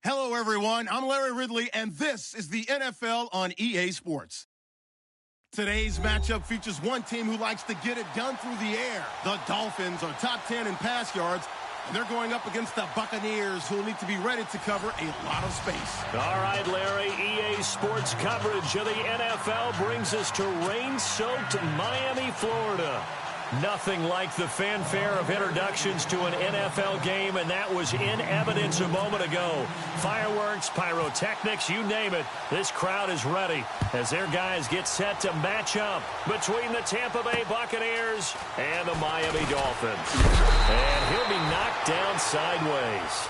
Hello, everyone. I'm Larry Ridley, and this is the NFL on EA Sports. Today's matchup features one team who likes to get it done through the air. The Dolphins are top 10 in pass yards, and they're going up against the Buccaneers, who will need to be ready to cover a lot of space. All right, Larry, EA Sports coverage of the NFL brings us to rain-soaked Miami, Florida. Nothing like the fanfare of introductions to an NFL game, and that was in evidence a moment ago. Fireworks, pyrotechnics, you name it. This crowd is ready as their guys get set to match up between the Tampa Bay Buccaneers and the Miami Dolphins. And he'll be knocked down sideways.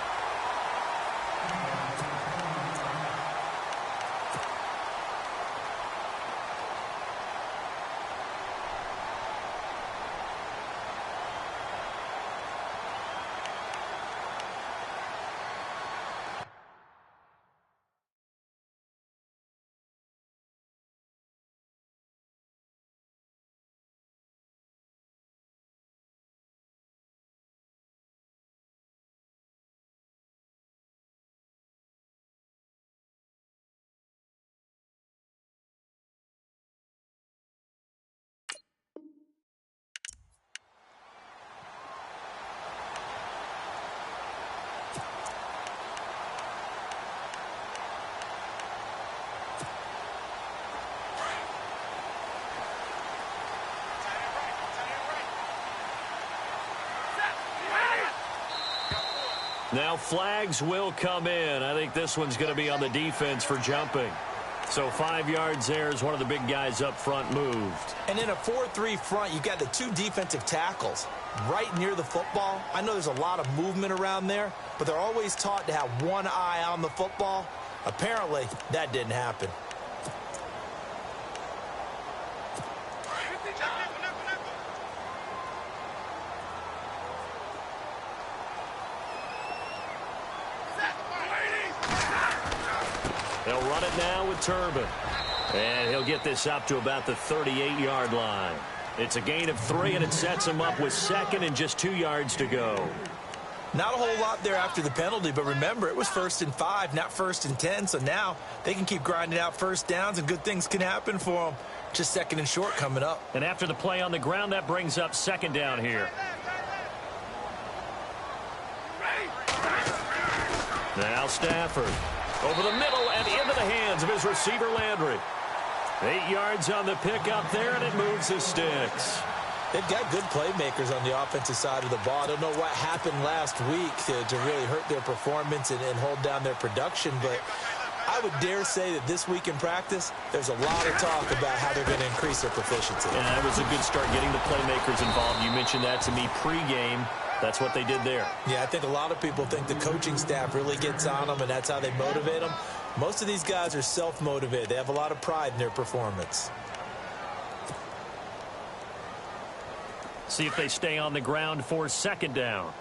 Now flags will come in. I think this one's going to be on the defense for jumping. So 5 yards there as one of the big guys up front moved. And in a 4-3 front, you've got the two defensive tackles right near the football. I know there's a lot of movement around there, but they're always taught to have one eye on the football. Apparently, that didn't happen. They'll run it now with Turbin. And he'll get this up to about the 38-yard line. It's a gain of 3, and it sets him up with second and just 2 yards to go. Not a whole lot there after the penalty, but remember, it was 1st and 5, not 1st and 10, so now they can keep grinding out first downs, and good things can happen for them. Just 2nd and short coming up. And after the play on the ground, that brings up 2nd down here. Now Stafford. Over the middle and into the hands of his receiver, Landry. 8 yards on the pickup there, and it moves the sticks. They've got good playmakers on the offensive side of the ball. I don't know what happened last week to really hurt their performance and hold down their production, but I would dare say that this week in practice, there's a lot of talk about how they're going to increase their proficiency. And that was a good start getting the playmakers involved. You mentioned that to me pregame. That's what they did there. Yeah, I think a lot of people think the coaching staff really gets on them, and that's how they motivate them. Most of these guys are self-motivated. They have a lot of pride in their performance. See if they stay on the ground for 2nd down.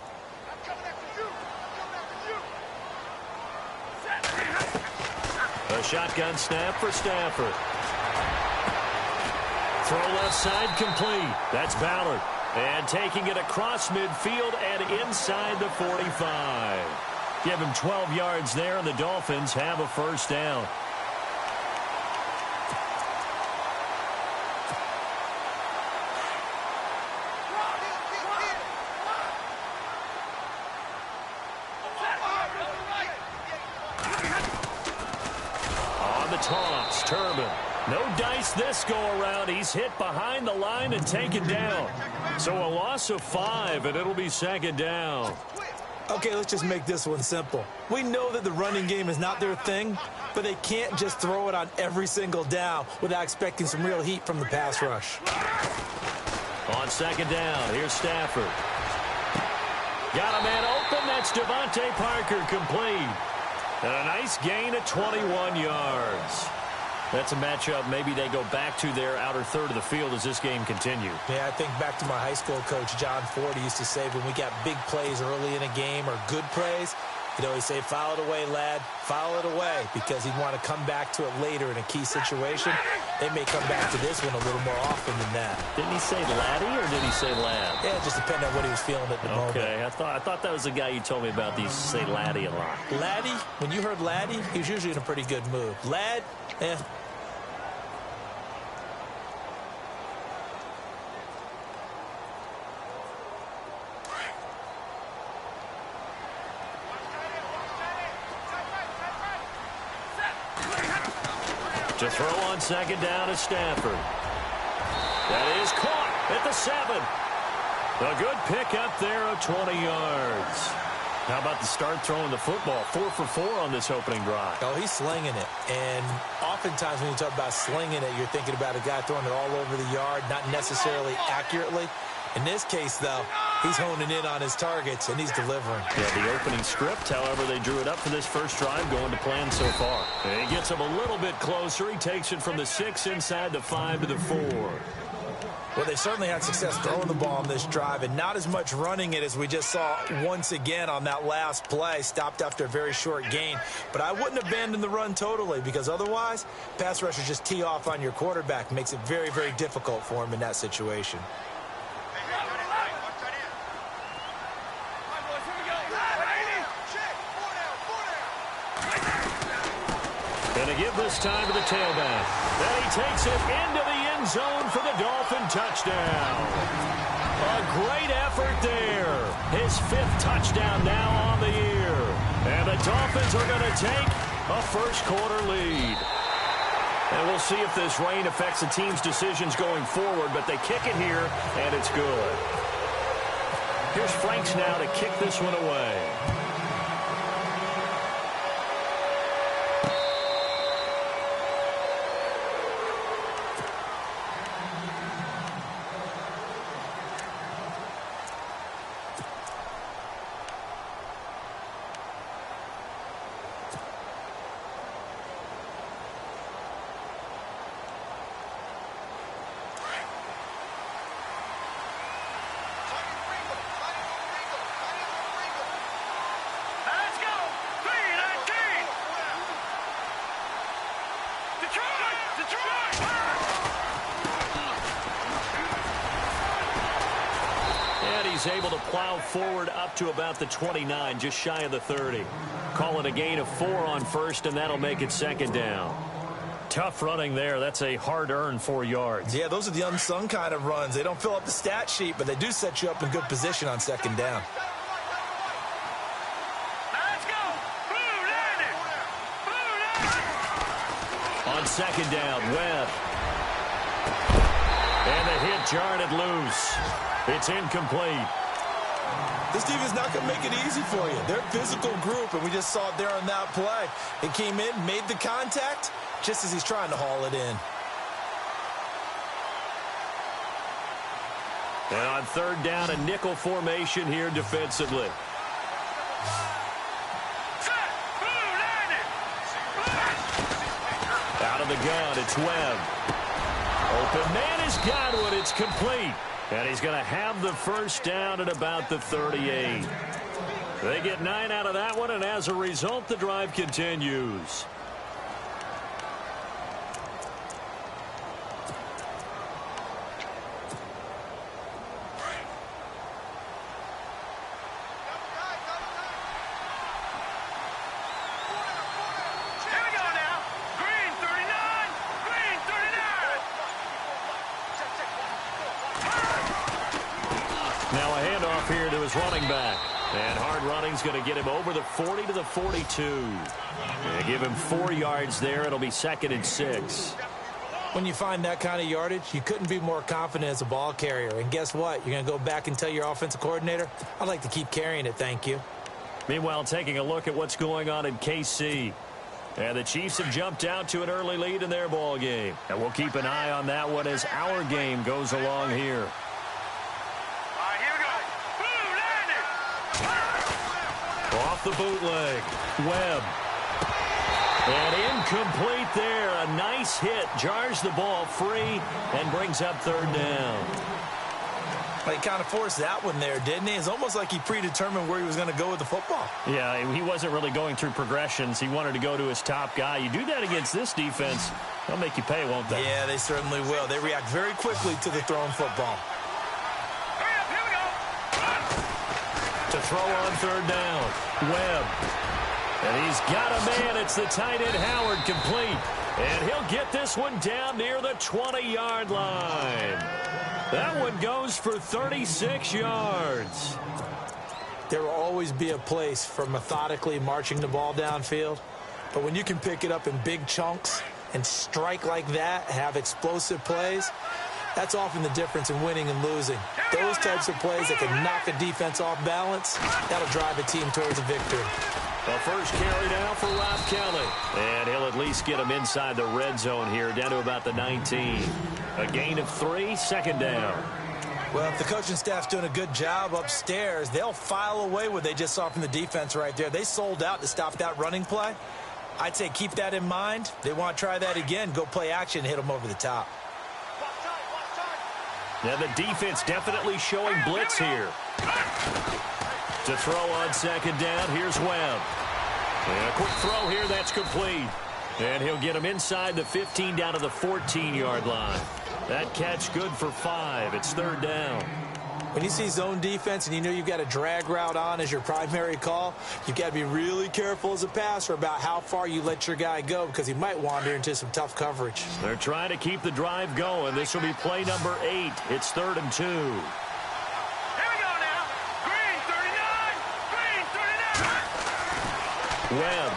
A shotgun snap for Stafford. Throw left side complete. That's Ballard. And taking it across midfield and inside the 45. Give him 12 yards there, and the Dolphins have a 1st down. On the toss, Turbin. No dice this go-around. He's hit behind the line and taken down. So a loss of 5, and it'll be 2nd down. Okay, let's just make this one simple. We know that the running game is not their thing, but they can't just throw it on every single down without expecting some real heat from the pass rush. On 2nd down, here's Stafford. Got a man open. That's Devontae Parker complete. And a nice gain of 21 yards. That's a matchup maybe they go back to their outer third of the field as this game continues. Yeah, I think back to my high school coach, John Ford. He used to say when we got big plays early in a game or good plays, You know, he say, file it away, lad. File it away, because he'd want to come back to it later in a key situation. They may come back to this one a little more often than that. Didn't he say laddie or did he say lad? Yeah, it just depended on what he was feeling at the moment. Okay, I thought that was the guy you told me about. He used to say laddie a lot. Laddie, when you heard laddie, he was usually in a pretty good mood. Lad, eh. To throw on second down is Stafford. That is caught at the 7. A good pickup there of 20 yards. How about the start throwing the football? 4 for 4 on this opening drive. Oh, he's slinging it. And oftentimes when you talk about slinging it, you're thinking about a guy throwing it all over the yard, not necessarily accurately. In this case, though, he's honing in on his targets, and he's delivering. Yeah, the opening script, however, they drew it up for this first drive, going to plan so far. And he gets him a little bit closer. He takes it from the 6 inside the 5 to the 4. Well, they certainly had success throwing the ball on this drive, and not as much running it as we just saw once again on that last play, stopped after a very short gain. But I wouldn't abandon the run totally, because otherwise, pass rushers just tee off on your quarterback. Makes it very, very difficult for him in that situation. Going to give this time to the tailback. Then he takes it into the end zone for the Dolphin touchdown. A great effort there. His 5th touchdown now on the year. And the Dolphins are going to take a first-quarter lead. And we'll see if this rain affects the team's decisions going forward, but they kick it here, and it's good. Here's Franks now to kick this one away. He's able to plow forward up to about the 29, just shy of the 30. Call it a gain of 4 on first, and that'll make it second down. Tough running there. That's a hard-earned 4 yards. Yeah, those are the unsung kind of runs. They don't fill up the stat sheet, but they do set you up in good position on second down. Let's go. On second down, Webb. And the hit jarred it loose. It's incomplete. This defense is not going to make it easy for you. They're a physical group, and we just saw it there on that play. It came in, made the contact, just as he's trying to haul it in. And on third down, a nickel formation here defensively. Out of the gun, it's Webb. Open man has got it. It's complete. And he's going to have the first down at about the 38. They get 9 out of that one, and as a result, the drive continues. Here to his running back. And hard running's going to get him over the 40 to the 42. And give him 4 yards there. It'll be second and 6. When you find that kind of yardage, you couldn't be more confident as a ball carrier. And guess what? You're going to go back and tell your offensive coordinator, I'd like to keep carrying it, thank you. Meanwhile, taking a look at what's going on in KC. And the Chiefs have jumped out to an early lead in their ball game. And we'll keep an eye on that one as our game goes along here. Off the bootleg, Webb. And incomplete there. A nice hit. Jars the ball free and brings up third down. He kind of forced that one there, didn't he? It's almost like he predetermined where he was going to go with the football. Yeah, he wasn't really going through progressions. He wanted to go to his top guy. You do that against this defense, they'll make you pay, won't they? Yeah, they certainly will. They react very quickly to the thrown football. To throw on third down, Webb. And he's got a man. It's the tight end, Howard, complete. And he'll get this one down near the 20-yard line. That one goes for 36 yards. There will always be a place for methodically marching the ball downfield. But when you can pick it up in big chunks and strike like that, have explosive plays, that's often the difference in winning and losing. Those types of plays that can knock a defense off balance, that'll drive a team towards a victory. The first carry now for Rob Kelly. And he'll at least get him inside the red zone here, down to about the 19. A gain of 3, second down. Well, if the coaching staff's doing a good job upstairs, they'll file away what they just saw from the defense right there. They sold out to stop that running play. I'd say keep that in mind. They want to try that again, go play action, hit them over the top. Now the defense definitely showing blitz here. To throw on second down, here's Webb. And a quick throw here, that's complete. And he'll get him inside the 15 down to the 14-yard line. That catch good for 5. It's third down. When you see zone defense and you know you've got a drag route on as your primary call, you've got to be really careful as a passer about how far you let your guy go because he might wander into some tough coverage. They're trying to keep the drive going. This will be play number 8. It's 3rd and 2. Webb.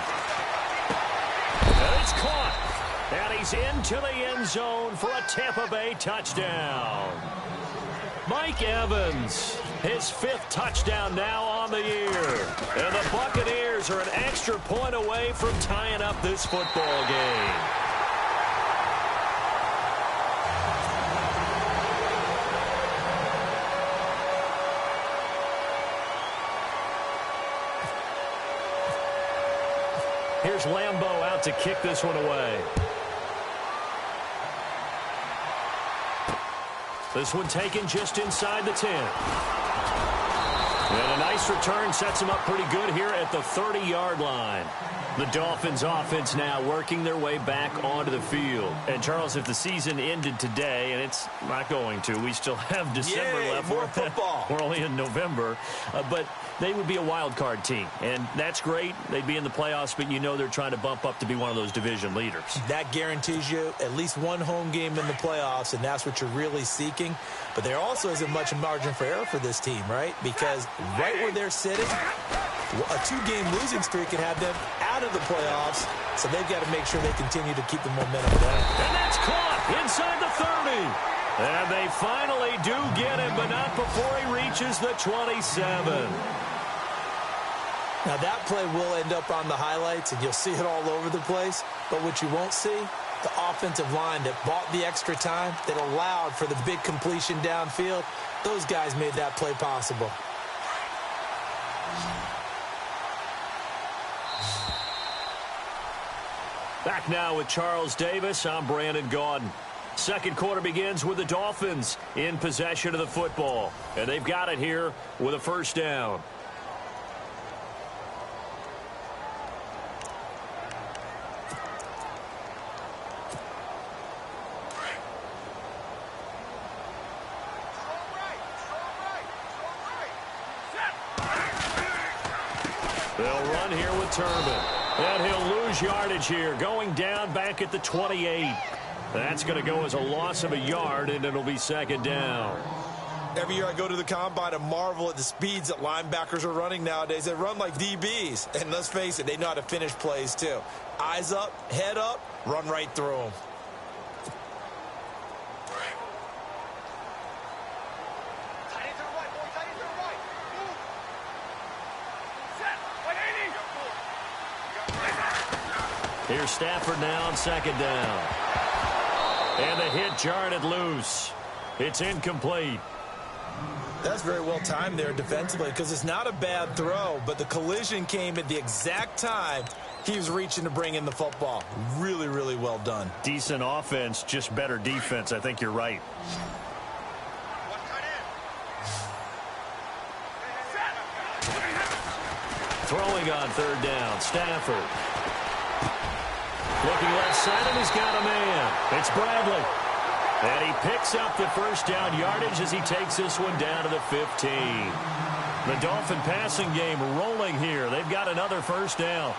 And it's caught. And he's into the end zone for a Tampa Bay touchdown. Mike Evans, his 5th touchdown now on the year. And the Buccaneers are an extra point away from tying up this football game. Here's Lambeau out to kick this one away. This one taken just inside the 10. And a nice return sets him up pretty good here at the 30-yard line. The Dolphins offense now working their way back onto the field. And, Charles, if the season ended today, and it's not going to, we still have December left. More football. We're only in November. But they would be a wild card team. And that's great. They'd be in the playoffs, but you know they're trying to bump up to be one of those division leaders. That guarantees you at least one home game in the playoffs, and that's what you're really seeking. But there also isn't much margin for error for this team, right? Because right where they're sitting, a 2-game losing streak can have them out of the playoffs, so they've got to make sure they continue to keep the momentum down. And that's caught inside the 30. And they finally do get him, but not before he reaches the 27. Now, that play will end up on the highlights, and you'll see it all over the place. But what you won't see, the offensive line that bought the extra time, that allowed for the big completion downfield, those guys made that play possible. Back now with Charles Davis. I'm Brandon Gaudin. Second quarter begins with the Dolphins in possession of the football. And they've got it here with a first down. They'll run here with Turbin. And he'll lose yardage here, going down back at the 28. That's going to go as a loss of a yard, and it'll be second down. Every year I go to the combine and marvel at the speeds that linebackers are running nowadays. They run like DBs. And let's face it, they know how to finish plays too. Eyes up, head up, run right through them. Here's Stafford now on second down. And the hit jarred it loose. It's incomplete. That's very well timed there defensively because it's not a bad throw, but the collision came at the exact time he was reaching to bring in the football. Really, really well done. Decent offense, just better defense. I think you're right. Throwing on third down, Stafford. Looking left side, and he's got a man. It's Bradley. And he picks up the first down yardage as he takes this one down to the 15. The Dolphin passing game rolling here. They've got another first down.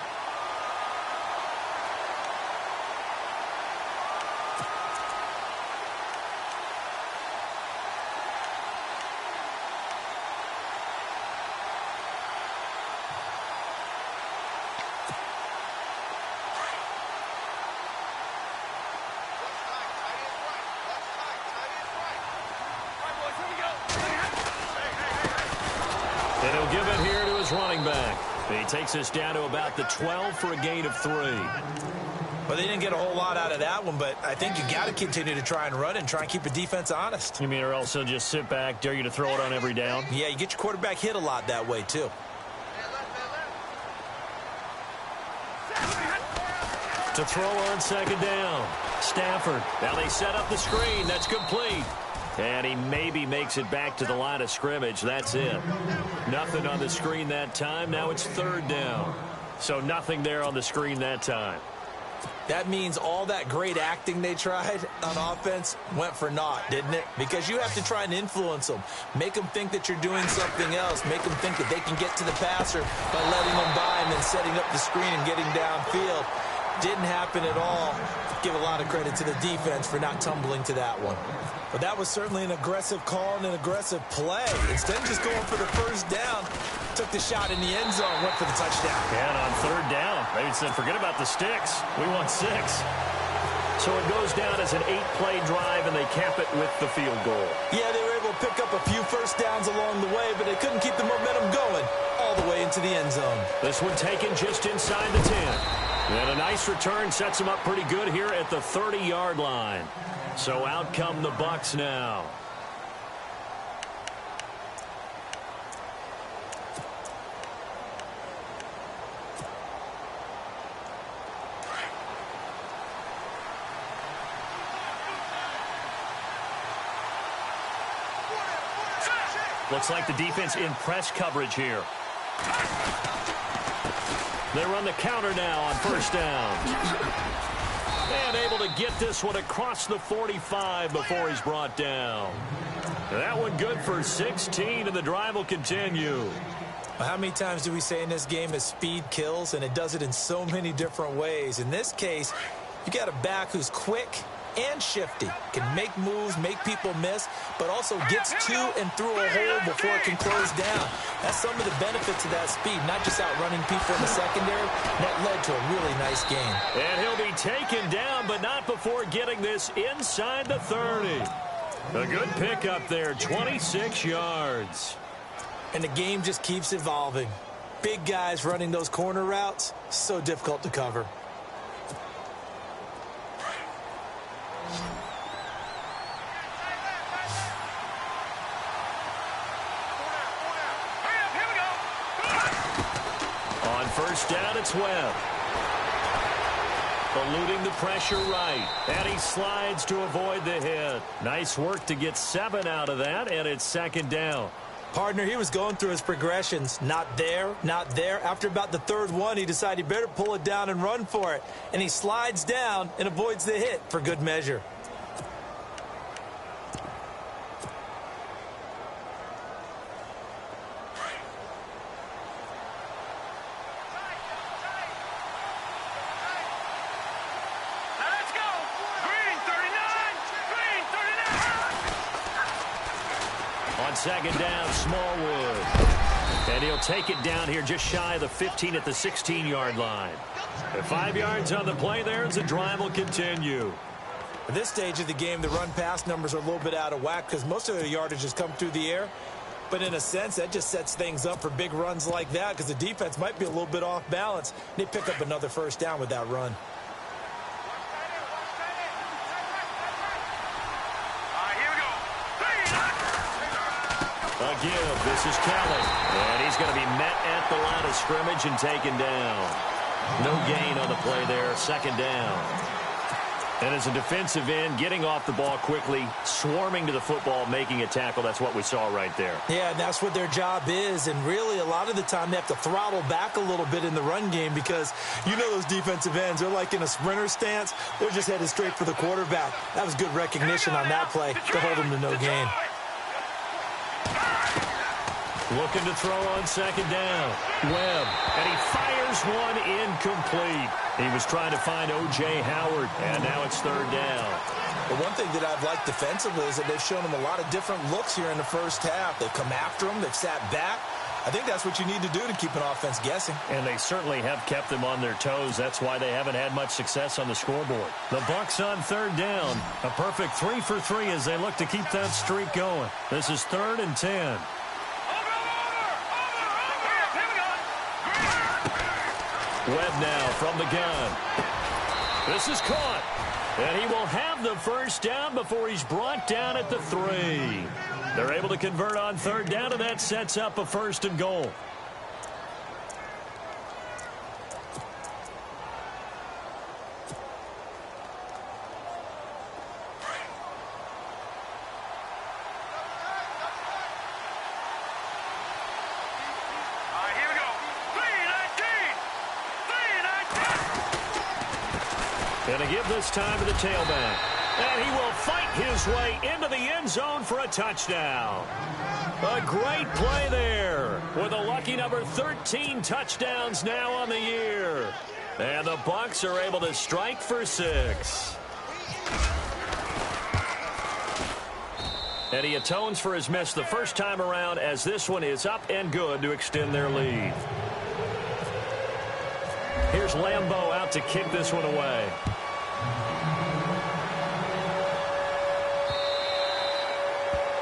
And he'll give it here to his running back. He takes us down to about the 12 for a gain of 3. Well, they didn't get a whole lot out of that one, but I think you got to continue to try and run and try and keep the defense honest. You mean or else he'll just sit back, dare you to throw it on every down? Yeah, you get your quarterback hit a lot that way, too. To throw on second down. Stafford. Now they set up the screen. That's complete. And he maybe makes it back to the line of scrimmage. That's it. Nothing on the screen that time. Now it's third down. So nothing there on the screen that time. That means all that great acting they tried on offense went for naught, didn't it? Because you have to try and influence them. Make them think that you're doing something else. Make them think that they can get to the passer by letting them by and then setting up the screen and getting downfield. Didn't happen at all. Give a lot of credit to the defense for not tumbling to that one. But that was certainly an aggressive call and an aggressive play. Instead of just going for the first down, took the shot in the end zone, went for the touchdown. And on third down, they said, forget about the sticks. We want 6. So it goes down as an 8-play drive, and they cap it with the field goal. Yeah, they were able to pick up a few first downs along the way, but they couldn't keep the momentum going all the way into the end zone. This one taken just inside the 10. And a nice return sets them up pretty good here at the 30-yard line. So out come the Bucs now. Looks like the defense in press coverage here. They run the counter now on first down. And able to get this one across the 45 before he's brought down. That one good for 16, and the drive will continue. How many times do we say in this game is speed kills, and it does it in so many different ways. In this case, you got a back who's quick and shifty, can make moves, make people miss, but also gets to and through a hole before it can close down. That's some of the benefits of that speed, not just outrunning people in the secondary. That led to a really nice game. And he'll be taken down, but not before getting this inside the 30. A good pickup there, 26 yards. And the game just keeps evolving. Big guys running those corner routes, so difficult to cover. First down, it's Webb. Eluding the pressure right. And he slides to avoid the hit. Nice work to get 7 out of that, and it's second down. Partner, he was going through his progressions. Not there, not there. After about the third one, he decided he better pull it down and run for it. And he slides down and avoids the hit for good measure. Second down, Smallwood. And he'll take it down here just shy of the 15 at the 16-yard line. 5 yards on the play there as the drive will continue. At this stage of the game, the run-pass numbers are a little bit out of whack because most of the yardage has come through the air. But in a sense, that just sets things up for big runs like that because the defense might be a little bit off balance. They pick up another first down with that run. Give. This is Kelly. And he's going to be met at the line of scrimmage and taken down. No gain on the play there. Second down. And as a defensive end, getting off the ball quickly, swarming to the football, making a tackle, that's what we saw right there. Yeah, and that's what their job is. And really, a lot of the time, they have to throttle back a little bit in the run game because you know those defensive ends, they're like in a sprinter stance. They're just headed straight for the quarterback. That was good recognition on that play to hold them to no gain. Looking to throw on second down. Webb, and he fires one incomplete. He was trying to find O.J. Howard, and now it's third down. The one thing that I've liked defensively is that they've shown him a lot of different looks here in the first half. They've come after him. They've sat back. I think that's what you need to do to keep an offense guessing. And they certainly have kept them on their toes. That's why they haven't had much success on the scoreboard. The Bucs on third down. A perfect 3 for 3 as they look to keep that streak going. This is 3rd and 10. Webb now from the gun. This is caught. And he will have the first down before he's brought down at the 3. They're able to convert on third down, and that sets up a 1st and goal. Going to give this time to the tailback. And he will fight his way into the end zone for a touchdown. A great play there with a lucky number 13 touchdowns now on the year. And the Bucs are able to strike for 6. And he atones for his miss the first time around as this one is up and good to extend their lead. Here's Lambeau out to kick this one away.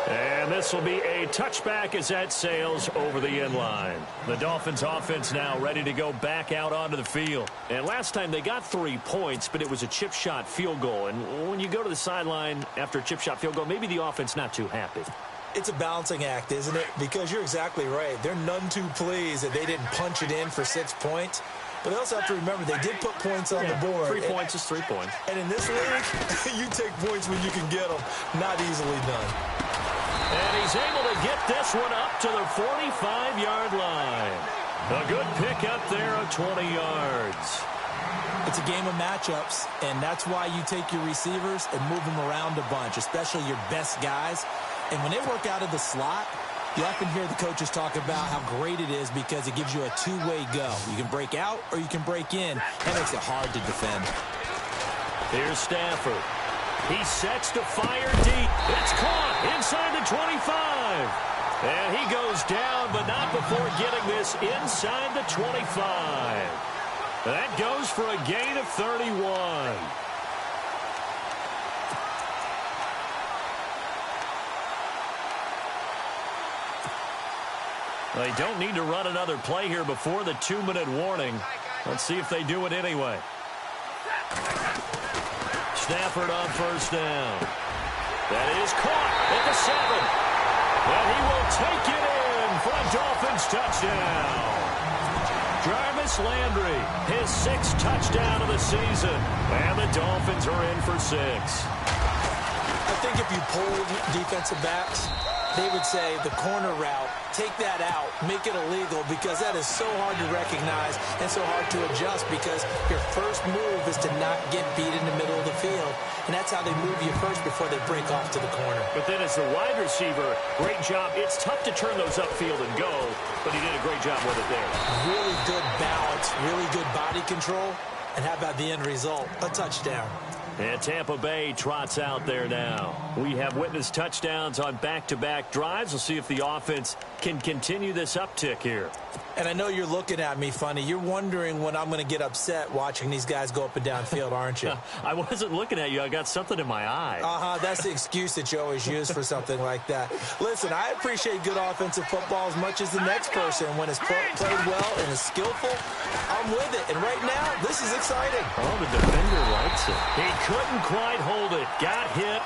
And this will be a touchback as that sails over the end line. The Dolphins offense now ready to go back out onto the field. And last time they got 3 points, but it was a chip shot field goal. And when you go to the sideline after a chip shot field goal, maybe the offense not too happy. It's a balancing act, isn't it? Because you're exactly right. They're none too pleased that they didn't punch it in for 6 points. But they also have to remember they did put points on the board. 3 points is 3 points. And in this league, you take points when you can get them. Not easily done. And he's able to get this one up to the 45-yard line. A good pick up there of 20 yards. It's a game of matchups, and that's why you take your receivers and move them around a bunch, especially your best guys. And when they work out of the slot, you often hear the coaches talk about how great it is because it gives you a two-way go. You can break out or you can break in. That makes it hard to defend. Here's Stafford. He sets to fire deep. It's caught inside the 25. And he goes down, but not before getting this inside the 25. That goes for a gain of 31. They don't need to run another play here before the 2-minute warning. Let's see if they do it anyway. Stafford on first down. That is caught at the 7. And he will take it in for a Dolphins touchdown. Jarvis Landry, his 6th touchdown of the season. And the Dolphins are in for 6. I think if you polled defensive backs, they would say the corner route, take that out, make it illegal, because that is so hard to recognize and so hard to adjust because your first move is to not get beat in the middle of the field. And that's how they move you first before they break off to the corner. But then as the wide receiver, great job. It's tough to turn those upfield and go, but he did a great job with it there. Really good balance, really good body control. And how about the end result? A touchdown. And Tampa Bay trots out there now. We have witnessed touchdowns on back-to-back drives. We'll see if the offense can continue this uptick here. And I know you're looking at me funny. You're wondering when I'm going to get upset watching these guys go up and down field, aren't you? I wasn't looking at you. I got something in my eye. That's the excuse that you always use for something like that. Listen, I appreciate good offensive football as much as the next person. When it's played well and is skillful, I'm with it. And right now, this is exciting. Oh, the defender likes it. He couldn't quite hold it. Got hit.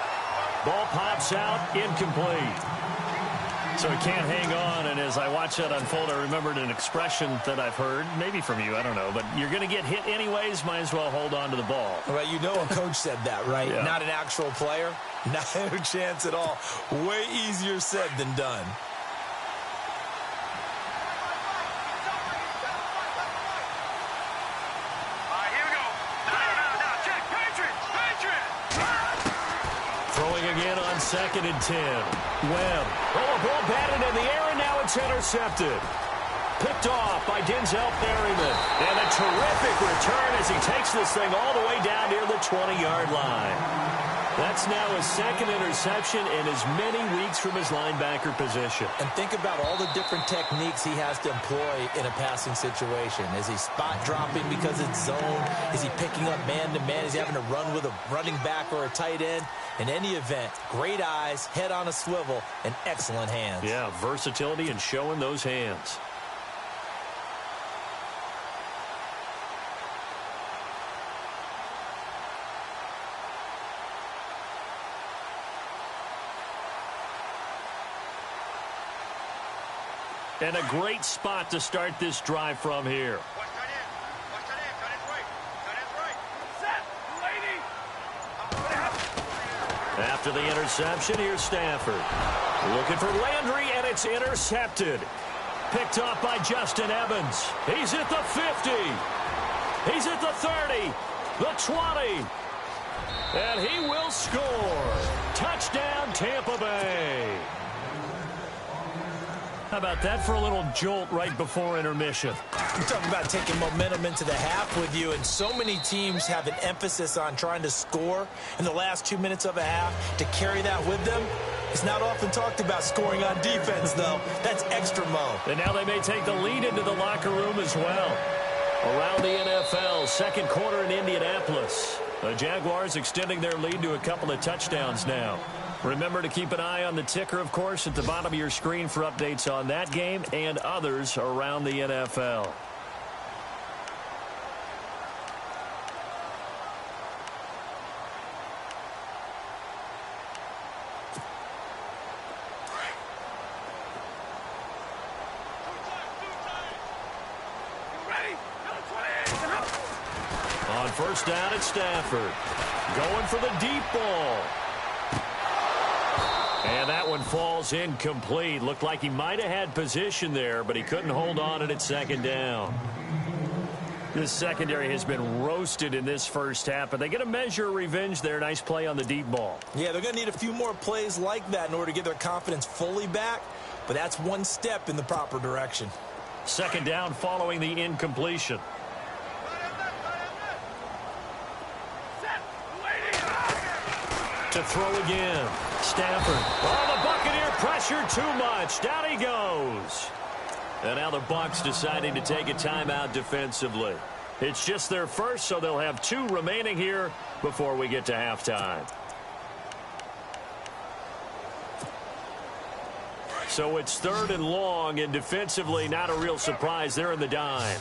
Ball pops out. Incomplete. So he can't hang on, and as I watch that unfold, I remembered an expression that I've heard, maybe from you, I don't know, but you're going to get hit anyways, might as well hold on to the ball. Well, you know a coach said that, right? Yeah. Not an actual player. Not a chance at all. Way easier said than done. Again on 2nd and 10. Webb. Oh, a ball batted in the air, and now it's intercepted. Picked off by Denzel Perryman. And a terrific return as he takes this thing all the way down near the 20-yard line. That's now his 2nd interception in as many weeks from his linebacker position. And think about all the different techniques he has to employ in a passing situation. Is he spot dropping because it's zone? Is he picking up man-to-man? Is he having to run with a running back or a tight end? In any event, great eyes, head on a swivel, and excellent hands. Yeah, versatility and showing those hands. And a great spot to start this drive from here. After the interception, here's Stafford. Looking for Landry, and it's intercepted. Picked off by Justin Evans. He's at the 50. He's at the 30. The 20. And he will score. Touchdown, Tampa Bay. How about that for a little jolt right before intermission? You're talking about taking momentum into the half with you, and so many teams have an emphasis on trying to score in the last 2 minutes of a half. To carry that with them, it's not often talked about scoring on defense, though. That's extra mo. And now they may take the lead into the locker room as well. Around the NFL, second quarter in Indianapolis. The Jaguars extending their lead to a couple of touchdowns now. Remember to keep an eye on the ticker, of course, at the bottom of your screen for updates on that game and others around the NFL. On first down, it's Stafford. Going for the deep ball. And that one falls incomplete. Looked like he might have had position there, but he couldn't hold on at second down. This secondary has been roasted in this first half, but they get a measure of revenge there. Nice play on the deep ball. Yeah, they're going to need a few more plays like that in order to get their confidence fully back, but that's one step in the proper direction. Second down following the incompletion. To throw again. Stafford. Oh, the Buccaneer pressure too much. Down he goes. And now the Bucs deciding to take a timeout defensively. It's just their first, so they'll have 2 remaining here before we get to halftime. So it's 3rd and long, and defensively not a real surprise. They're in the dime.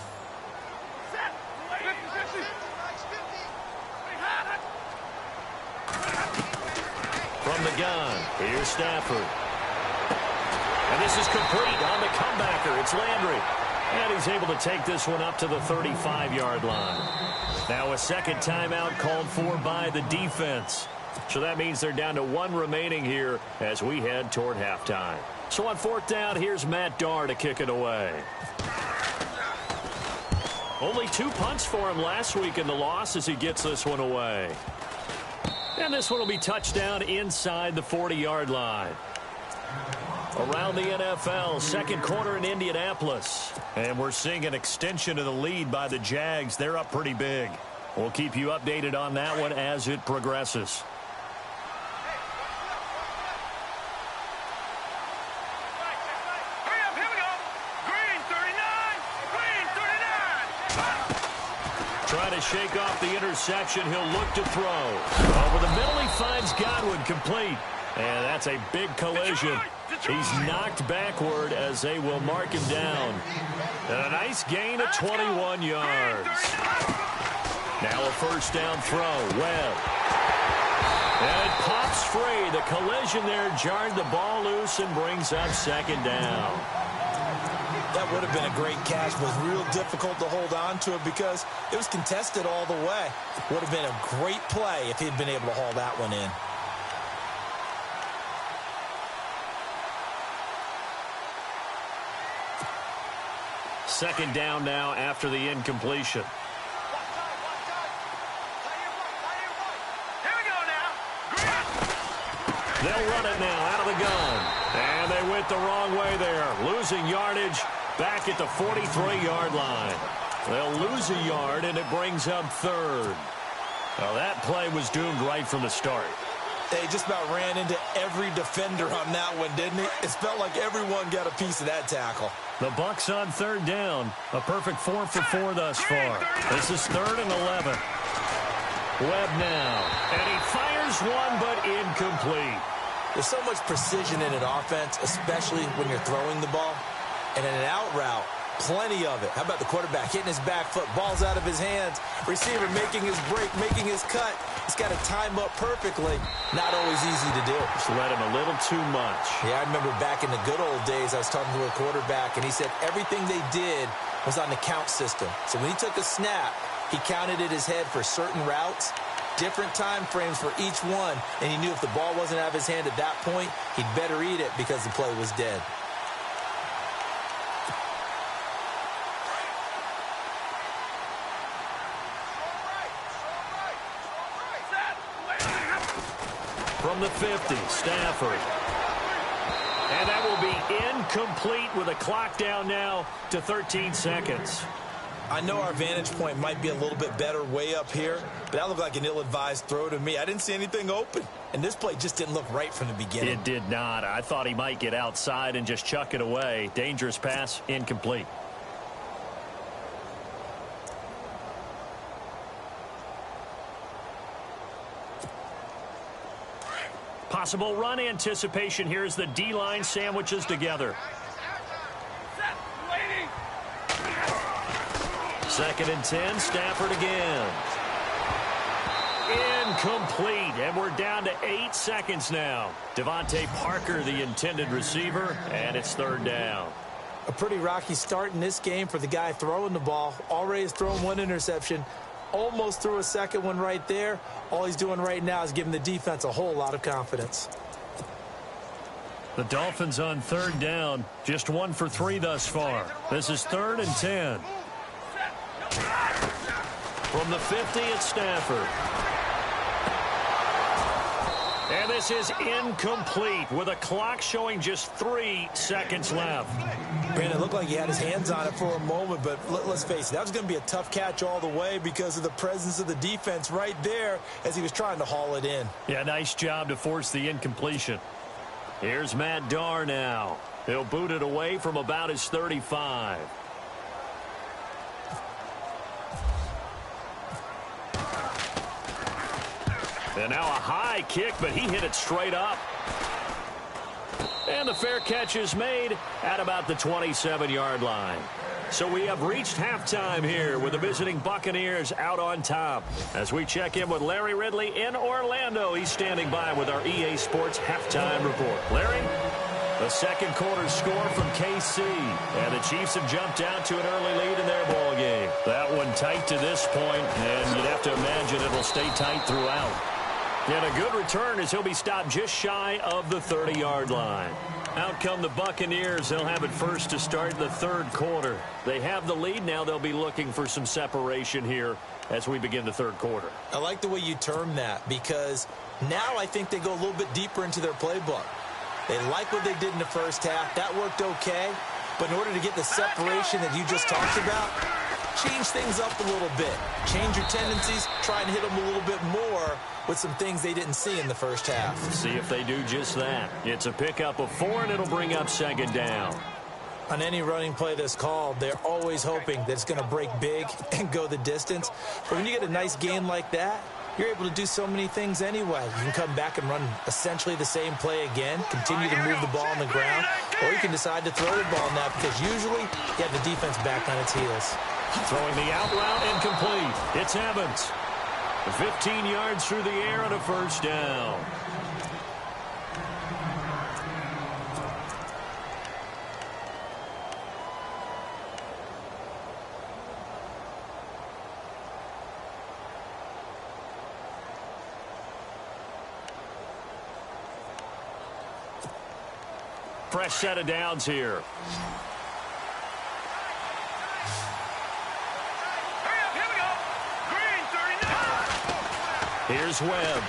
From the gun, here's Stafford. And this is complete on the comebacker. It's Landry. And he's able to take this one up to the 35-yard line. Now a second timeout called for by the defense. So that means they're down to 1 remaining here as we head toward halftime. So on 4th down, here's Matt Darr to kick it away. Only 2 punts for him last week in the loss as he gets this one away. And this one will be touchdown inside the 40-yard line. Around the NFL, second quarter in Indianapolis. And we're seeing an extension of the lead by the Jags. They're up pretty big. We'll keep you updated on that one as it progresses. Trying to shake off the interception. He'll look to throw. Over the middle, he finds Godwin complete. And that's a big collision. He's knocked backward as they will mark him down. And a nice gain of 21 yards. Now a first down throw. Webb. And it pops free. The collision there jarred the ball loose and brings up second down. That would have been a great catch, but it was real difficult to hold on to it because it was contested all the way. Would have been a great play if he'd been able to haul that one in. Second down now after the incompletion. They'll run it now out of the gun. And they went the wrong way there. Losing yardage back at the 43-yard line. They'll lose a yard, and it brings up third. Well, that play was doomed right from the start. They just about ran into every defender on that one, didn't he? It felt like everyone got a piece of that tackle. The Bucs on third down. A perfect 4 for 4 thus far. This is 3rd and 11. Webb now. And he fires one, but incomplete. There's so much precision in an offense, especially when you're throwing the ball. And in an out route, plenty of it. How about the quarterback hitting his back foot, ball's out of his hands, receiver making his break, making his cut. He's got to time up perfectly. Not always easy to do. Just let him a little too much. Yeah, I remember back in the good old days, I was talking to a quarterback, and he said everything they did was on the count system. So when he took a snap, he counted in his head for certain routes, different time frames for each one, and he knew if the ball wasn't out of his hand at that point, he'd better eat it because the play was dead. From the 50, Stafford. And that will be incomplete with a clock down now to 13 seconds. I know our vantage point might be a little bit better way up here, but that looked like an ill-advised throw to me. I didn't see anything open, and this play just didn't look right from the beginning. It did not. I thought he might get outside and just chuck it away. Dangerous pass, incomplete. Possible run anticipation here as the D-line sandwiches together. 2nd and 10, Stafford again. Incomplete, and we're down to 8 seconds now. Devontae Parker, the intended receiver, and it's 3rd down. A pretty rocky start in this game for the guy throwing the ball. Already has thrown 1 interception. Almost threw a second one right there. All he's doing right now is giving the defense a whole lot of confidence. The Dolphins on 3rd down. Just 1 for 3 thus far. This is 3rd and 10. From the 50, it's Stafford. And this is incomplete with a clock showing just 3 seconds left. Brandon, it looked like he had his hands on it for a moment, but let's face it, that was going to be a tough catch all the way because of the presence of the defense right there as he was trying to haul it in. Yeah, nice job to force the incompletion. Here's Matt Darr now. He'll boot it away from about his 35. And now a high kick, but he hit it straight up. And the fair catch is made at about the 27-yard line. So we have reached halftime here with the visiting Buccaneers out on top. As we check in with Larry Ridley in Orlando, he's standing by with our EA Sports halftime report. Larry? The second quarter score from KC. And the Chiefs have jumped out to an early lead in their ball game. That one tight to this point, and you'd have to imagine it'll stay tight throughout. And a good return as he'll be stopped just shy of the 30-yard line. Out come the Buccaneers. They'll have it first to start the 3rd quarter. They have the lead now. They'll be looking for some separation here as we begin the 3rd quarter. I like the way you term that because now I think they go a little bit deeper into their playbook. They like what they did in the first half. That worked okay. But in order to get the separation that you just talked about, change things up a little bit. Change your tendencies. Try and hit them a little bit more with some things they didn't see in the first half. See if they do just that. It's a pickup of 4, and it'll bring up 2nd down. On any running play that's called, they're always hoping that it's going to break big and go the distance. But when you get a nice gain like that, you're able to do so many things anyway. You can come back and run essentially the same play again, continue to move the ball on the ground, or you can decide to throw the ball now because usually you have the defense back on its heels. Throwing the out route incomplete. It's Evans. 15 yards through the air and a first down. Fresh set of downs here. Here's Webb.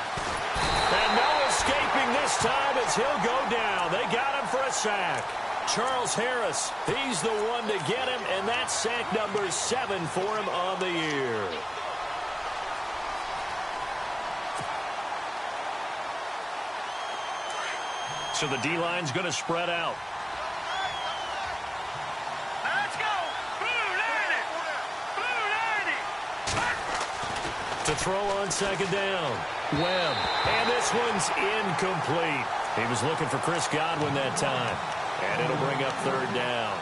And no escaping this time as he'll go down. They got him for a sack. Charles Harris, he's the one to get him, and that's sack number 7 for him on the year. So the D-line's going to spread out. Let's go. To throw on second down. Webb. And this one's incomplete. He was looking for Chris Godwin that time. And it'll bring up third down.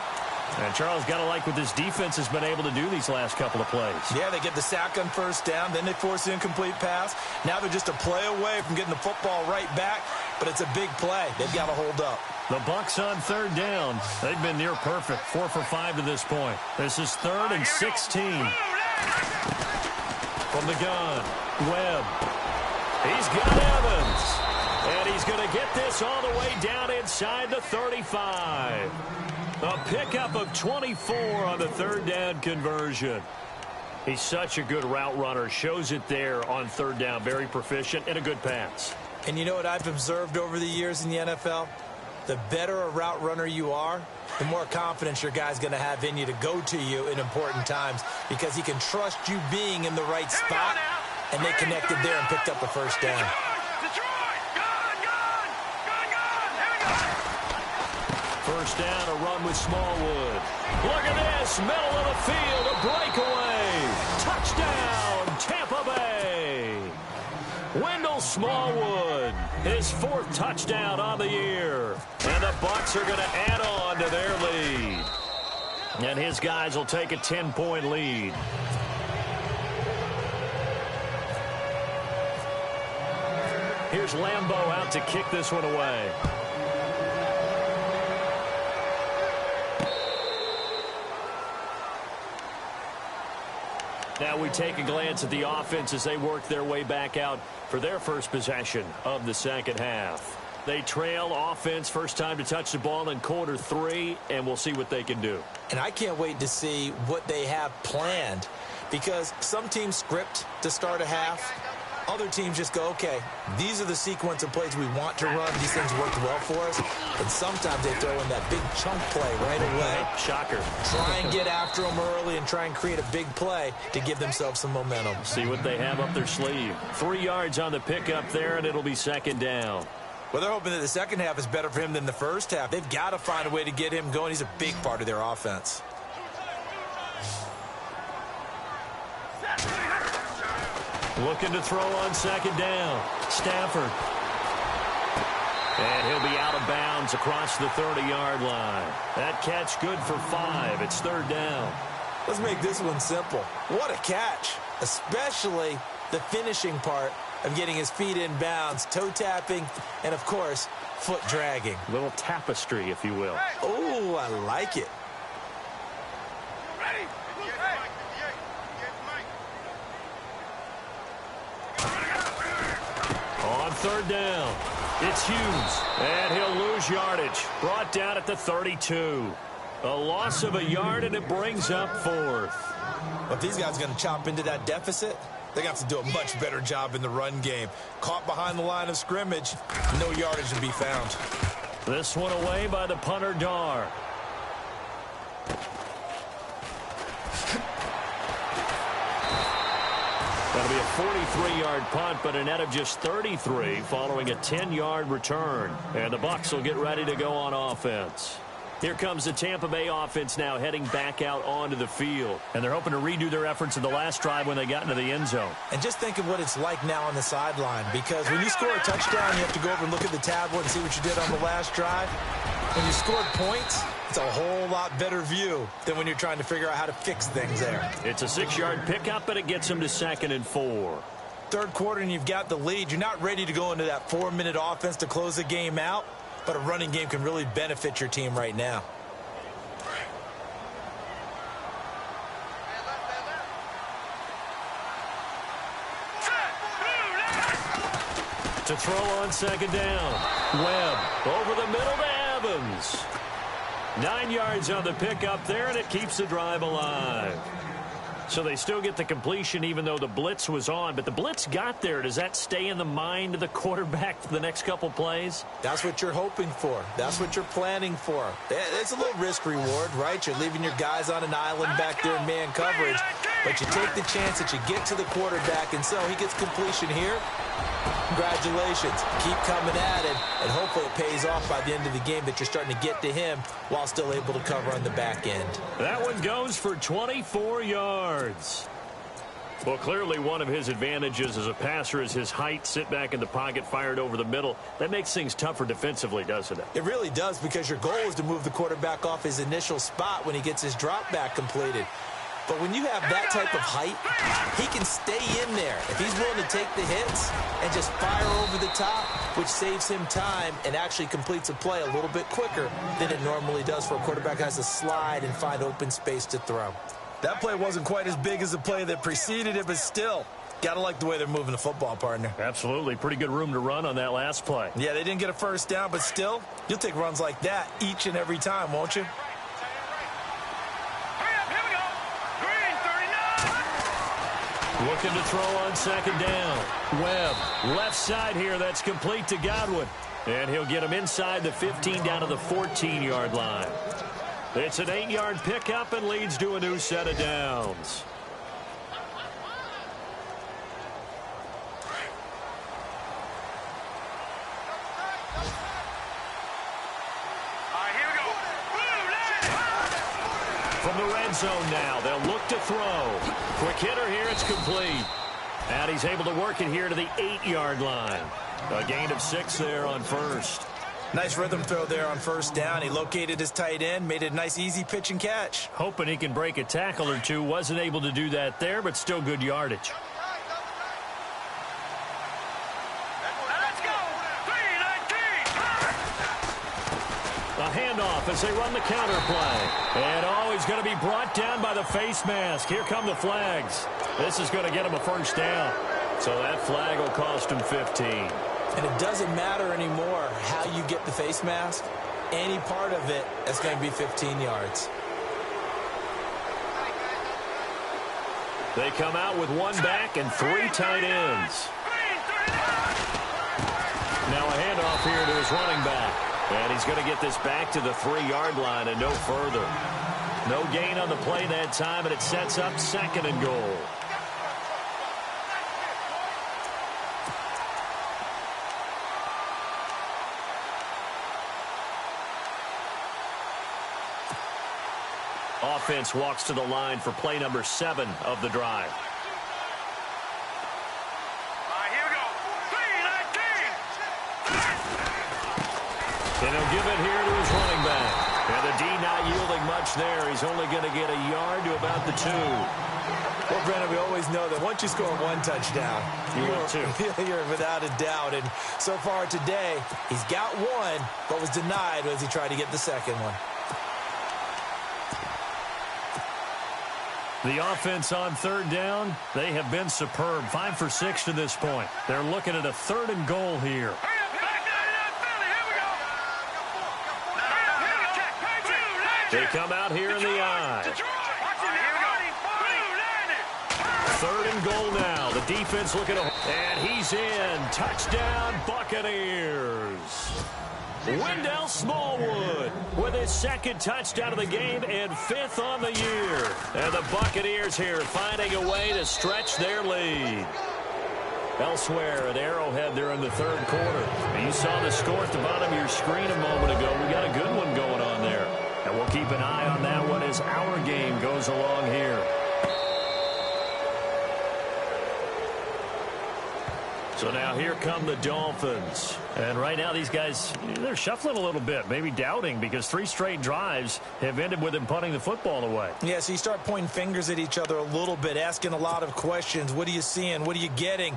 And Charles, got to like what this defense has been able to do these last couple of plays. Yeah, they get the sack on first down, then they force the incomplete pass. Now they're just a play away from getting the football right back, but it's a big play. They've got to hold up. The Bucs on third down. They've been near perfect, 4 for 5 to this point. This is 3rd and 16. From the gun, Webb. He's got Evans. And he's going to get this all the way down inside the 35. A pickup of 24 on the third down conversion. He's such a good route runner. Shows it there on third down. Very proficient and a good pass. And you know what I've observed over the years in the NFL? The better a route runner you are, the more confidence your guy's going to have in you to go to you in important times because he can trust you being in the right spot, and they connected there and picked up the first down. First down, a run with Smallwood. Look at this, middle of the field, a breakaway. Touchdown, Tampa Bay. Wendell Smallwood, his 4th touchdown on the year. And the Bucs are going to add on to their lead. And his guys will take a 10-point lead. Here's Lambeau out to kick this one away. Now we take a glance at the offense as they work their way back out for their first possession of the second half. They trail offense, first time to touch the ball in quarter 3, and we'll see what they can do. And I can't wait to see what they have planned because some teams script to start a half. Other teams just go, okay, these are the sequence of plays we want to run. These things worked well for us. And sometimes they throw in that big chunk play right away. Shocker. Try and get after them early and try and create a big play to give themselves some momentum. See what they have up their sleeve. 3 yards on the pickup there, and it'll be second down. Well, they're hoping that the second half is better for him than the first half. They've got to find a way to get him going. He's a big part of their offense. Looking to throw on second down. Stafford. And he'll be out of bounds across the 30-yard line. That catch good for 5. It's third down. Let's make this one simple. What a catch, especially the finishing part of getting his feet in bounds, toe tapping, and, of course, foot dragging. A little tapestry, if you will. Oh, I like it. On third down, it's Hughes, and he'll lose yardage. Brought down at the 32. A loss of a yard, and it brings up 4th. If these guys are going to chop into that deficit, they're going to have to do a much better job in the run game. Caught behind the line of scrimmage, no yardage to be found. This one away by the punter, Dar. That'll be a 43-yard punt, but a net of just 33 following a 10-yard return. And the Bucs will get ready to go on offense. Here comes the Tampa Bay offense now heading back out onto the field. And they're hoping to redo their efforts in the last drive when they got into the end zone. And just think of what it's like now on the sideline, because when you score a touchdown, you have to go over and look at the tablet and see what you did on the last drive. When you scored points, it's a whole lot better view than when you're trying to figure out how to fix things there. It's a 6-yard pickup, but it gets them to 2nd and 4. third quarter and you've got the lead, you're not ready to go into that 4-minute offense to close the game out, but a running game can really benefit your team right now. To throw on second down. Webb over the middle to Evans. 9 yards on the pickup there, and it keeps the drive alive. So they still get the completion even though the blitz was on. But the blitz got there. Does that stay in the mind of the quarterback for the next couple plays? That's what you're hoping for. That's what you're planning for. It's a little risk reward, right? You're leaving your guys on an island back there in man coverage. But you take the chance that you get to the quarterback, and so he gets completion here. Congratulations. Keep coming at it, and hopefully it pays off by the end of the game that you're starting to get to him while still able to cover on the back end. That one goes for 24 yards. Well, clearly one of his advantages as a passer is his height. Sit back in the pocket, fired over the middle. That makes things tougher defensively, doesn't it? It really does, because your goal is to move the quarterback off his initial spot when he gets his drop back completed. But when you have that type of height, he can stay in there if he's willing to take the hits and just fire over the top, which saves him time and actually completes a play a little bit quicker than it normally does for a quarterback who has to slide and find open space to throw. That play wasn't quite as big as the play that preceded it, but still, got to like the way they're moving the football, partner. Absolutely. Pretty good room to run on that last play. Yeah, they didn't get a first down, but still, you'll take runs like that each and every time, won't you? Looking to throw on second down. Webb, left side here. That's complete to Godwin. And he'll get him inside the 15 down to the 14-yard line. It's an 8-yard pickup and leads to a new set of downs. From the red zone now, they'll look to throw. Quick hitter here, it's complete. And he's able to work it here to the 8-yard line. A gain of 6 there on first. Nice rhythm throw there on first down. He located his tight end, made it a nice easy pitch and catch. Hoping he can break a tackle or two. Wasn't able to do that there, but still good yardage. A handoff as they run the counter play. And he's going to be brought down by the face mask. Here come the flags. This is going to get him a first down. So that flag will cost him 15. And it doesn't matter anymore how you get the face mask. Any part of it is going to be 15 yards. They come out with one back and 3 tight ends. Now a handoff here to his running back. And he's going to get this back to the 3-yard line and no further. No gain on the play that time, and it sets up 2nd and goal. Offense walks to the line for play number 7 of the drive. And he'll give it here to his running back. And the D not yielding much there. He's only going to get a yard to about the 2. Well, Brandon, we always know that once you score 1 touchdown, you're without a doubt. And so far today, he's got 1, but was denied as he tried to get the second one. The offense on 3rd down, they have been superb. 5 for 6 to this point. They're looking at a 3rd and goal here. They come out here in the eye. 3rd and goal now. The defense looking to... And he's in. Touchdown, Buccaneers. Wendell Smallwood with his 2nd touchdown of the game and 5th on the year. And the Buccaneers here finding a way to stretch their lead. Elsewhere at Arrowhead, they're in the 3rd quarter. And you saw the score at the bottom of your screen a moment ago. We got a good one going on there. And we'll keep an eye on that one as our game goes along here. So now here come the Dolphins. And right now these guys, they're shuffling a little bit, maybe doubting, because 3 straight drives have ended with them punting the football away. Yeah, so you start pointing fingers at each other a little bit, asking a lot of questions. What are you seeing? What are you getting?